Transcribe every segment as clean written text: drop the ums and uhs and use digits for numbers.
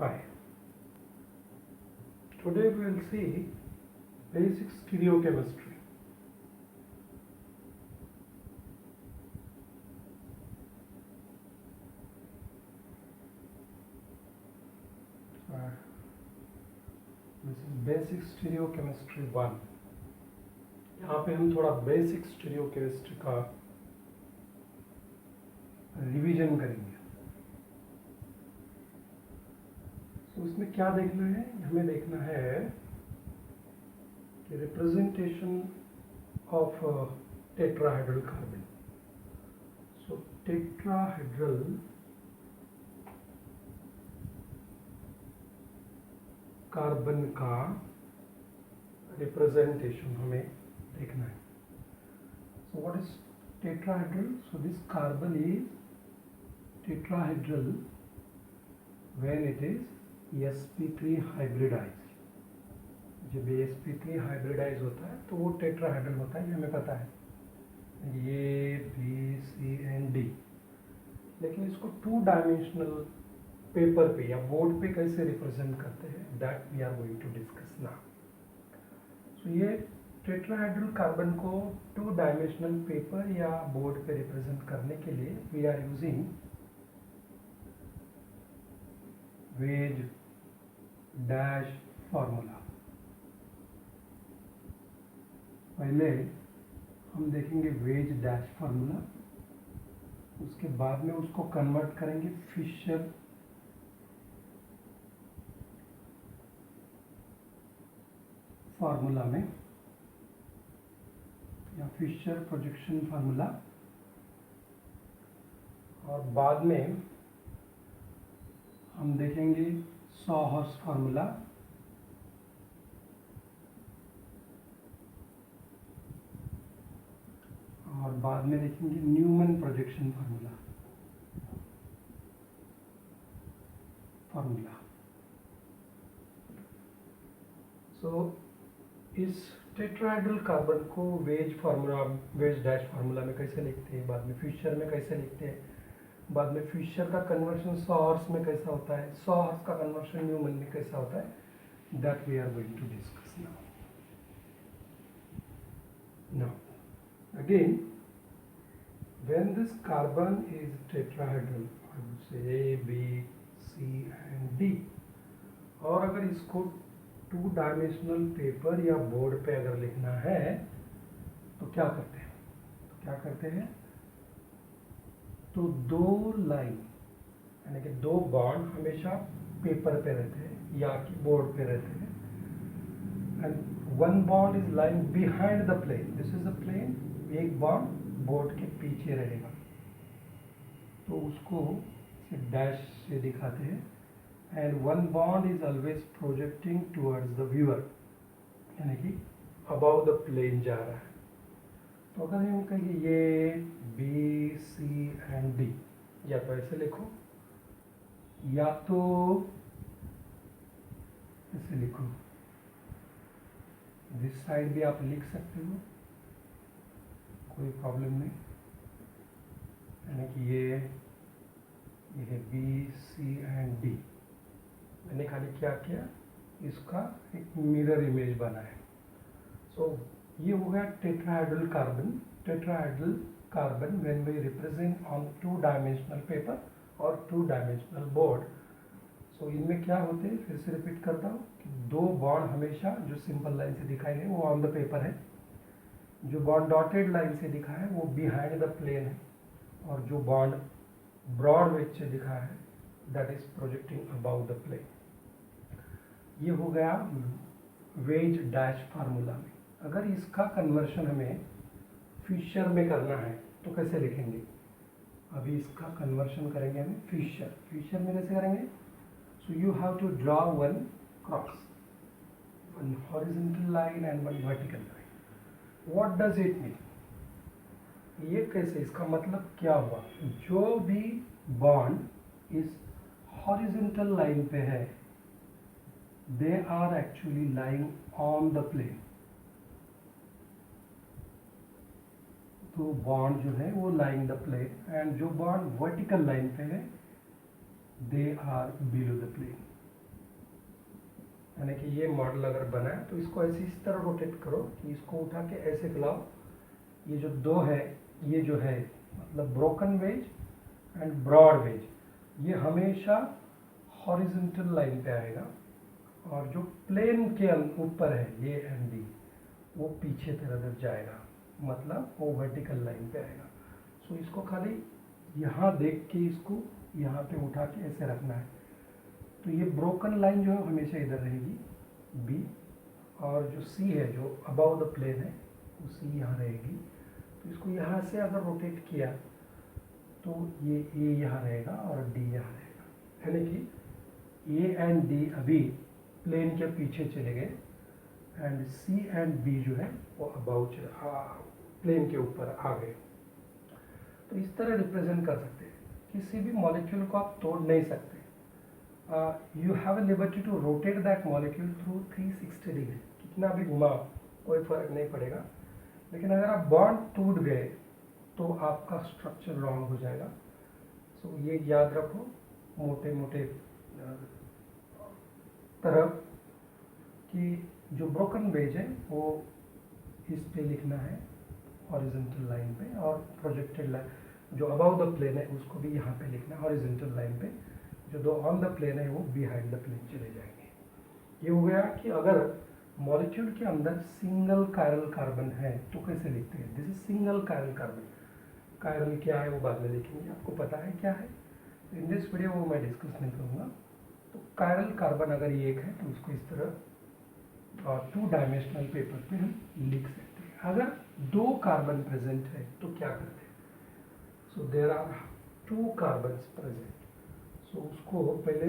Hi. Today we will see basic stereochemistry. This is basic stereochemistry 1. यहाँ पे हम थोड़ा बेसिक स्टीरियोकेमिस्ट्री का रिवीजन करेंगे. तो इसमें क्या देखना है? हमें देखना है कि representation of tetrahedral carbon. So tetrahedral carbon का रिप्रेजेंटेशन हमें देखना है. So what is tetrahedral? So this carbon is tetrahedral when it is sp3 hybridized. जब ये sp3 hybridized होता है तो वो टेट्राहेड्रल होता है, ये हमें पता है, ये बी सी एंड डी. लेकिन इसको 2 डायमेंशनल पेपर पे या बोर्ड पे कैसे रिप्रेजेंट करते हैं, that we are going to discuss now. So ये टेट्राहेड्रल कार्बन को 2 डायमेंशनल पेपर या बोर्ड पे रिप्रेजेंट करने के लिए we are using wedge dash formula. पहले हम देखेंगे वेज डैश फॉर्मूला, उसके बाद में उसको कन्वर्ट करेंगे फिशर फार्मूला में या फिशर प्रोजेक्शन फार्मूला, और बाद में हम देखेंगे सॉहर्स फार्मूला, और बाद में देखेंगे न्यूमैन प्रोजेक्शन फार्मूला. सो इस टेट्राहेड्रल कार्बन को वेज डैश फार्मूला में कैसे लिखते हैं, बाद में फिशर में कैसे लिखते हैं, बाद में फिशर का कन्वर्शन सॉहर्स में कैसा होता है, सॉहर्स का कन्वर्शन न्यूमैन में कैसा होता है, that we are going to discuss now. Again, when this carbon is tetrahedral, I would say A, B, C and D, और अगर इसको 2 डायमेंशनल पेपर या बोर्ड पे अगर लिखना है तो क्या करते हैं? तो 2 लाइन यानी कि 2 बॉन्ड हमेशा पेपर पे रहते हैं या कि बोर्ड पे रहते हैं, and 1 bond is lying behind the plane. This is the plane. एक बॉन्ड बोर्ड के पीछे रहेगा, तो उसको डैश से दिखाते हैं. And 1 bond is always projecting towards the viewer, यानी कि above the plane जा रहा है. तो अगर हम कहेंगे ये B, C and D, या तो ऐसे लिखो या तो ऐसे लिखो. दिस साइड भी आप लिख सकते हो, कोई प्रॉब्लम नहीं. यानी कि ये है B, C and D. मैंने खाली क्या किया, इसका एक मिरर इमेज बनाया. सो ये हो गया tetrahedral carbon when we represent on 2 dimensional paper और 2 डायमेंशनल बोर्ड. सो इनमें क्या होते हैं, फिर से रिपीट करता हूँ कि 2 बॉन्ड हमेशा जो सिंपल लाइन से दिखाए गए वो ऑन द पेपर है, जो बॉन्ड डॉटेड लाइन से दिखा है वो बिहाइंड द प्लेन है, और जो बॉन्ड ब्रॉड वेज से दिखा है that is projecting about the plane. ये हो गया वेज डैश फार्मूला में. अगर इसका कन्वर्शन हमें फिशर में करना है तो कैसे लिखेंगे? अभी इसका कन्वर्शन करेंगे हमें फिशर में कैसे करेंगे? So you have to draw 1 cross, 1 horizontal line and 1 vertical line. What does it mean? ये कैसे, इसका मतलब क्या हुआ? जो भी बॉन्ड इस हॉरिजॉन्टल लाइन पे है, they are actually lying on the plane. तो बॉन्ड जो है वो lying the plane, and जो बॉन्ड वर्टिकल लाइन पे है they are below the plane. यानी कि ये मॉडल अगर बना है तो इसको ऐसे इस तरह रोटेट करो कि इसको उठा के ऐसे फैलाओ। ये जो दो है, ये जो है मतलब broken wedge and broad wedge, ये हमेशा हॉरिजॉन्टल लाइन पे आएगा, और जो प्लेन के ऊपर है ये एंड डी, वो पीछे तरफ जाएगा, मतलब वो वर्टिकल लाइन पे आएगा। सो इसको खाली यहाँ देख के इसको यहाँ पे उठा के ऐसे रखना है। तो ये ब्रोकन लाइन जो है हमेशा इधर रहेगी बी, और जो सी है जो अबाउ द प्लेन है वो सी यहाँ रहेगी। तो इसको यहाँ से अगर रोटेट किया तो ये ए यहाँ रहेगा और डी यहाँ रहेगा, यानी कि ए एंड डी अभी प्लेन के पीछे चले गए एंड सी एंड बी जो है वो अबाउ प्लेन के ऊपर आ गए। तो इस तरह रिप्रेजेंट कर सकते हैं। किसी भी मॉलिक्यूल को आप तोड़ नहीं सकते। You have a liberty to rotate that molecule through 360 degree, कितना भी घुमाओ कोई फर्क नहीं पड़ेगा। लेकिन अगर आप बॉन्ड टूट गए तो आपका स्ट्रक्चर रॉन्ग हो जाएगा। सो ये याद रखो मोटे मोटे तरफ कि जो ब्रोकन वेज है वो इस पे लिखना है हॉरिजॉन्टल लाइन पे, और प्रोजेक्टेड लाइन जो अबाउ द प्लेन है उसको भी यहाँ पे लिखना है हॉरिजॉन्टल लाइन पे। जो दो ऑन द प्लेन है वो बिहाइंड द प्लेन चले जाएंगे। ये हो गया कि अगर मॉलिक्यूल के अंदर सिंगल कायरल कार्बन है तो कैसे लिखते हैं। This is single chiral carbon. Chiral क्या है वो बाद में लिखेंगे, आपको पता है क्या है। इन दिस वीडियो वो मैं डिस्कस नहीं करूँगा। तो कायरल कार्बन अगर ये एक है तो उसको इस तरह 2 डायमेंशनल पेपर पे हम लिख सकते हैं। अगर 2 कार्बन प्रेजेंट है तो क्या करते हैं। So there are 2 carbons present. So उसको पहले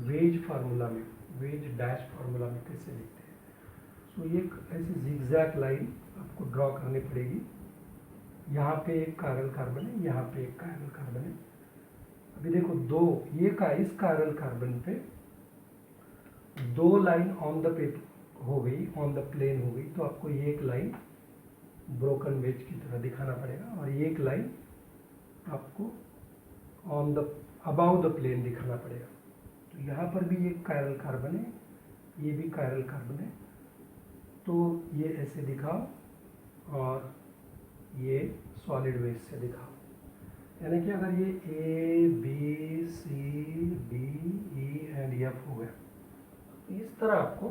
वेज फार्मूला में, वेज डैश फार्मूला में कैसे लिखते हैं। सो ये ऐसी जिगजैग लाइन आपको ड्रॉ करनी पड़ेगी। यहाँ पे एक कायरल कार्बन है, यहाँ पे एक कायरल कार्बन है। अभी देखो दो ये का इस कायरल कार्बन पे 2 लाइन ऑन द पेपर हो गई, ऑन द प्लेन हो गई, तो आपको ये एक लाइन ब्रोकन वेज की तरह दिखाना पड़ेगा, और ये एक लाइन आपको on the above the plane दिखाना पड़ेगा। तो यहाँ पर भी एक कायरल कार्बन है, ये भी कायरल कार्बन है, तो ये ऐसे दिखाओ और ये सॉलिड वेज से दिखाओ। यानी कि अगर ये A B C D E and F हो गया तो इस तरह आपको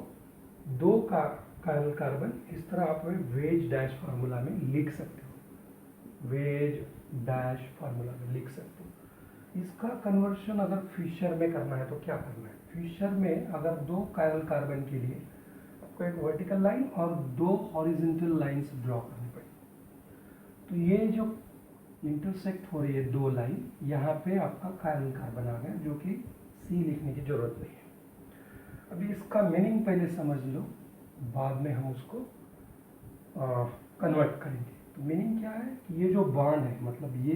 2 कायरल कार्बन इस तरह आप वेज डैश फार्मूला में लिख सकते हो, वेज डैश फार्मूला में लिख सकते हो। इसका कन्वर्शन अगर फिशर में करना है तो क्या करना है। फिशर में अगर 2 कायरल कार्बन के लिए आपको एक वर्टिकल लाइन और 2 हॉरिजॉन्टल लाइंस ड्रॉ करनी पड़ेगी। तो ये जो इंटरसेक्ट हो रही है 2 लाइन, यहाँ पे आपका कायरल कार्बन आ गया, जो कि सी लिखने की जरूरत नहीं है। अभी इसका मीनिंग पहले समझ लो, बाद में हम उसको कन्वर्ट करेंगे। तो मीनिंग क्या है कि ये जो बॉन्ड है, मतलब ये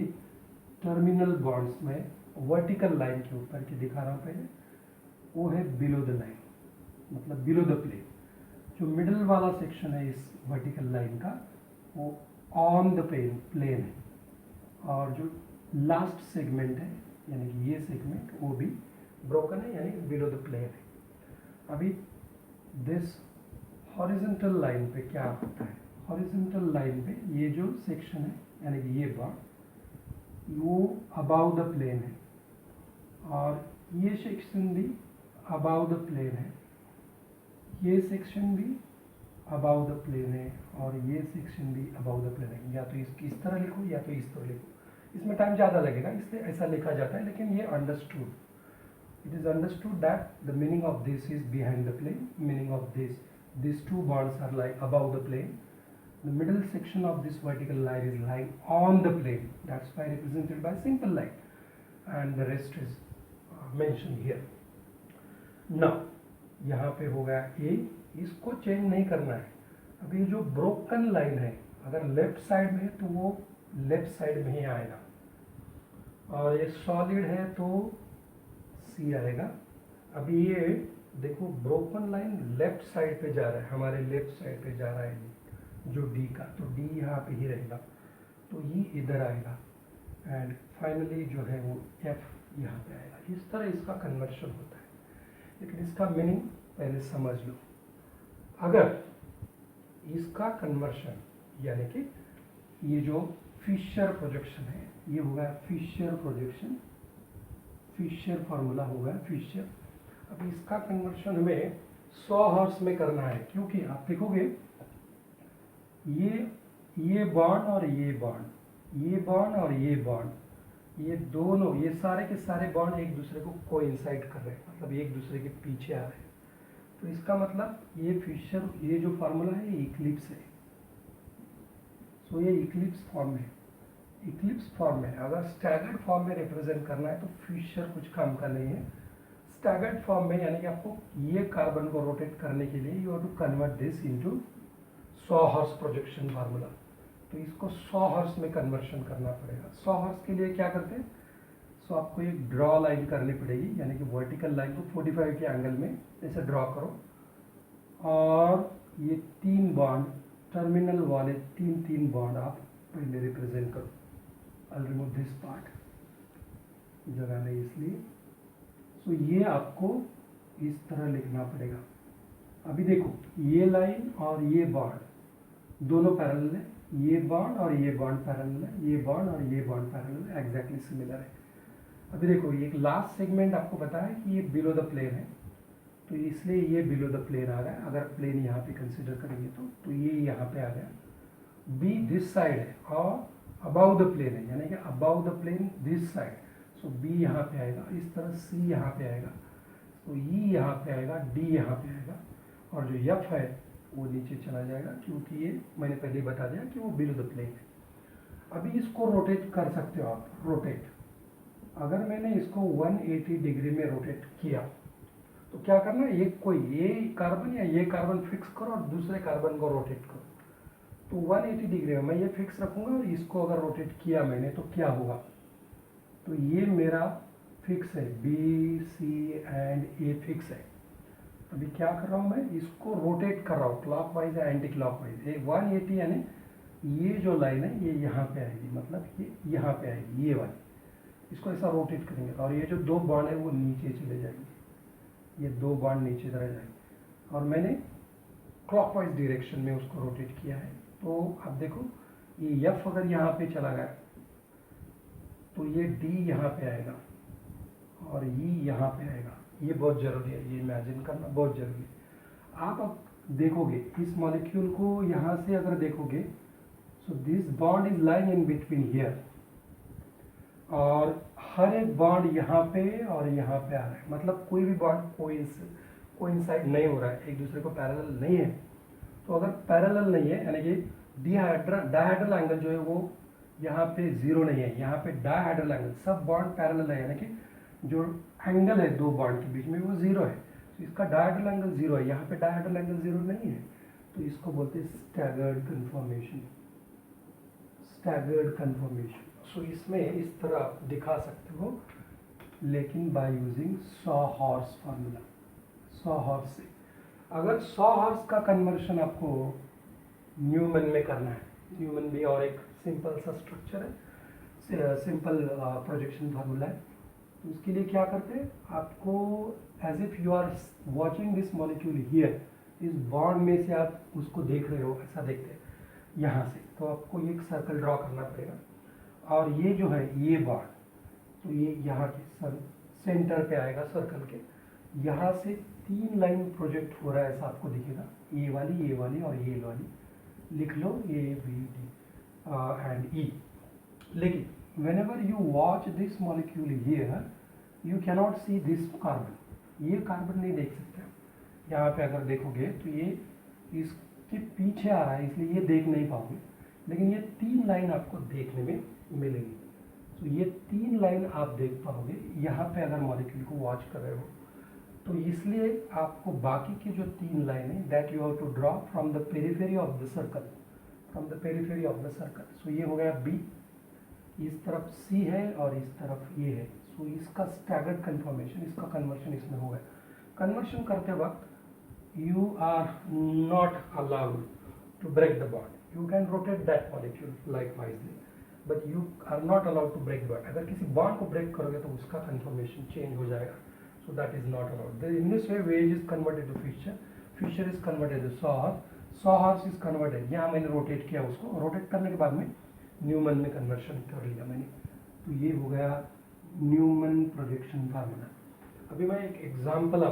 टर्मिनल बॉन्ड्स में वर्टिकल लाइन के ऊपर की दिखा रहा हूँ पहले, वो है बिलो द लाइन, मतलब बिलो द प्लेन। जो मिडल वाला सेक्शन है इस वर्टिकल लाइन का वो ऑन द प्लेन है, और जो लास्ट सेगमेंट है यानी कि ये सेगमेंट वो भी ब्रोकन है, यानी बिलो द प्लेन है। अभी दिस हॉरिजॉन्टल लाइन पे क्या होता है। हॉरिजॉन्टल लाइन पे ये जो सेक्शन है यानी कि ये बॉन्ड वो अबाउ द प्लेन है, और ये सेक्शन भी अबाउ द प्लेन है, ये सेक्शन भी अबाउ द प्लेन है, और ये सेक्शन भी अबाउ द प्लेन है। या तो इसकी इस तरह लिखो या तो इस तरह लिखो, इसमें टाइम ज़्यादा लगेगा इसलिए ऐसा लिखा जाता है, लेकिन ये understood, it is understood that the meaning of this is behind the plane, meaning of this 2 bonds are like above the plane. The middle section of this vertical line is lying on the plane. That's why represented by simple line, and the rest is mentioned here. Now, यहाँ पे हो गया A, इसको change नहीं करना है। अभी जो ब्रोकन लाइन है अगर लेफ्ट साइड में है तो वो लेफ्ट साइड में ही आएगा, और ये सॉलिड है तो C आएगा। अभी ये देखो ब्रोकन लाइन लेफ्ट साइड पे जा रहा है, हमारे लेफ्ट साइड पे जा रहा है जो डी का, तो डी यहाँ पे ही रहेगा, तो ये इधर आएगा, एंड फाइनली जो है वो एफ यहाँ पे आएगा। इस तरह इसका कन्वर्शन होता है। लेकिन इसका मीनिंग पहले समझ लो। अगर इसका कन्वर्शन यानी कि ये जो फिशर प्रोजेक्शन है, ये हो गया फिशर प्रोजेक्शन, फिशर फार्मूला हो गया फिशर। अब इसका कन्वर्शन हमें 100 हर्ट्ज में करना है, क्योंकि आप देखोगे ये बॉन्ड और ये बॉन्ड, ये बॉन्ड और ये बॉन्ड, ये दोनों, ये सारे के सारे बॉन्ड एक दूसरे को कोइंसाइड कर रहे हैं, मतलब एक दूसरे के पीछे आ रहे हैं। तो इसका मतलब ये फिशर, ये जो फार्मूला है ये इक्लिप्स है। सो ये इक्लिप्स फॉर्म है, इक्लिप्स फॉर्म में। अगर स्टैगर्ड फॉर्म में रिप्रेजेंट करना है तो फिशर कुछ काम का नहीं है। स्टैगर्ड फॉर्म में यानी कि आपको ये कार्बन को रोटेट करने के लिए you have to convert this into 100 hertz projection formula. तो इसको 100 हर्ट्ज में कन्वर्शन करना पड़ेगा। 100 हर्ट्ज के लिए क्या करते हैं, सो आपको एक ड्रॉ लाइन करनी पड़ेगी, यानी कि वर्टिकल लाइन को 45 के एंगल में ऐसे ड्रॉ करो, और ये 3 बॉन्ड, टर्मिनल वाले 3 बॉन्ड आप पहले रिप्रेजेंट करो। आई रिमूव दिस पार्ट, जगह नहीं इसलिए। सो ये आपको इस तरह लिखना पड़ेगा। अभी देखो ये लाइन और ये बॉन्ड दोनों पैरेलल है, ये बॉन्ड और ये बॉन्ड पैरेलल है, ये बॉन्ड और ये बॉन्ड पैरेलल है, एग्जैक्टली सिमिलर है। अभी देखो ये लास्ट सेगमेंट आपको पता है कि ये बिलो द प्लेन है, तो इसलिए ये बिलो द प्लेन आ रहा है। अगर प्लेन यहाँ पे कंसिडर करेंगे तो ये यहाँ पे आ गया। बी दिस साइड है और अबाउ द प्लेन है, यानी कि above the plane this side. So B यहाँ पे आएगा, इस तरह सी यहाँ पे आएगा, तो ई यहाँ पे आएगा, डी यहाँ पे आएगा, और जो एफ है वो नीचे चला जाएगा, क्योंकि ये मैंने पहले ही बता दिया कि वो बिलो द प्लेन है। अभी इसको रोटेट कर सकते हो आप, रोटेट। अगर मैंने इसको 180 डिग्री में रोटेट किया तो क्या करना है, एक कोई ये कार्बन या ये कार्बन फिक्स करो और दूसरे कार्बन को रोटेट करो। तो 180 डिग्री में मैं ये फिक्स रखूंगा, और इसको अगर रोटेट किया मैंने तो क्या होगा, तो ये मेरा फिक्स है, B C and A fix है। अभी क्या कर रहा हूँ मैं, इसको रोटेट कर रहा हूँ क्लॉकवाइज या एंटी क्लॉकवाइज। 180 यानी ये जो लाइन है ये यहाँ पे आएगी, मतलब ये यहाँ पे आएगी, ये वाली। इसको ऐसा रोटेट करेंगे और ये जो 2 बॉन्ड है वो नीचे चले जाएंगे, ये 2 बॉन्ड नीचे तरह जाएंगे, और मैंने क्लॉकवाइज डायरेक्शन में उसको रोटेट किया है। तो अब देखो ये एफ अगर यहाँ पे चला गया तो ये डी यहाँ पे आएगा और ई यहाँ पे आएगा। ये बहुत जरूरी है, ये इमेजिन करना बहुत जरूरी है। आप अब देखोगे इस मॉलिक्यूल को यहाँ से अगर देखोगे, so this bond is lying in between here, और हर एक बॉन्ड यहाँ पे और यहाँ पे आ रहा है, मतलब कोई भी बॉन्ड कोइंसाइड नहीं हो रहा है, एक दूसरे को पैरेलल नहीं है। तो अगर पैरेलल नहीं है यानी कि डायहेड्रल एंगल जो है वो यहाँ पे 0 नहीं है, यहाँ पे डायहेड्रल एंगल, सब बॉन्ड पैरेलल है, यानी कि जो एंगल है 2 बॉन्ड के बीच में वो 0 है। तो इसका डायहेड्रल एंगल 0 है, यहाँ पे डायहेड्रल एंगल 0 नहीं है, तो इसको बोलते हैं स्टैगर्ड कन्फॉर्मेशन, स्टैगर्ड कन्फॉर्मेशन। सो इसमें इस तरह आप दिखा सकते हो, लेकिन by using 100 horse formula, 100 horse से। अगर 100 हॉर्स का कन्वर्शन आपको न्यूमन में करना है, न्यूमन भी और एक सिंपल सा स्ट्रक्चर है, सिंपल प्रोजेक्शन फार्मूला है। तो उसके लिए क्या करते हैं, आपको as if you are watching this molecule here, इस बॉन्ड में से आप उसको देख रहे हो, ऐसा देखते हैं यहाँ से, तो आपको एक सर्कल ड्रॉ करना पड़ेगा, और ये जो है ये बॉन्ड, तो ये यहाँ के सेंटर पे आएगा सर्कल के, यहाँ से 3 लाइन प्रोजेक्ट हो रहा है, ऐसा आपको दिखेगा, ये वाली और ये वाली, लिख लो ए बी डी एंड ई। लेकिन whenever you watch this molecule here, you cannot see this carbon, ये कार्बन नहीं देख सकते आप। यहाँ पे अगर देखोगे तो ये इसके पीछे आ रहा है, इसलिए ये देख नहीं पाओगे, लेकिन ये 3 लाइन आपको देखने में मिलेगी। तो ये 3 लाइन आप देख पाओगे यहाँ पे अगर मॉलिक्यूल को वॉच कर रहे हो, तो इसलिए आपको बाकी के जो 3 लाइन है that you have to draw from the periphery of the circle, from the periphery of the circle. So ये हो गया बी, इस तरफ सी है और इस तरफ ये है। सो इसका स्टैगर्ड कन्फॉर्मेशन, इसका कन्वर्शन इसमें हो गया। कन्वर्शन करते वक्त you are not allowed to break the bond, you can rotate that molecule likewisely, but you are not allowed to break bond. अगर किसी बॉन्ड को ब्रेक करोगे तो उसका कन्फॉर्मेशन चेंज हो जाएगा। so that is not allowed. In this way wage is converted to fisher, fisher is converted to sawhorse is converted, यहाँ मैंने रोटेट किया उसको, रोटेट करने के बाद में न्यूमन में कन्वर्शन कर लिया मैंने, तो ये हो गया न्यूमन प्रोजेक्शन फार्मूला। अभी मैं एक एग्जाम्पल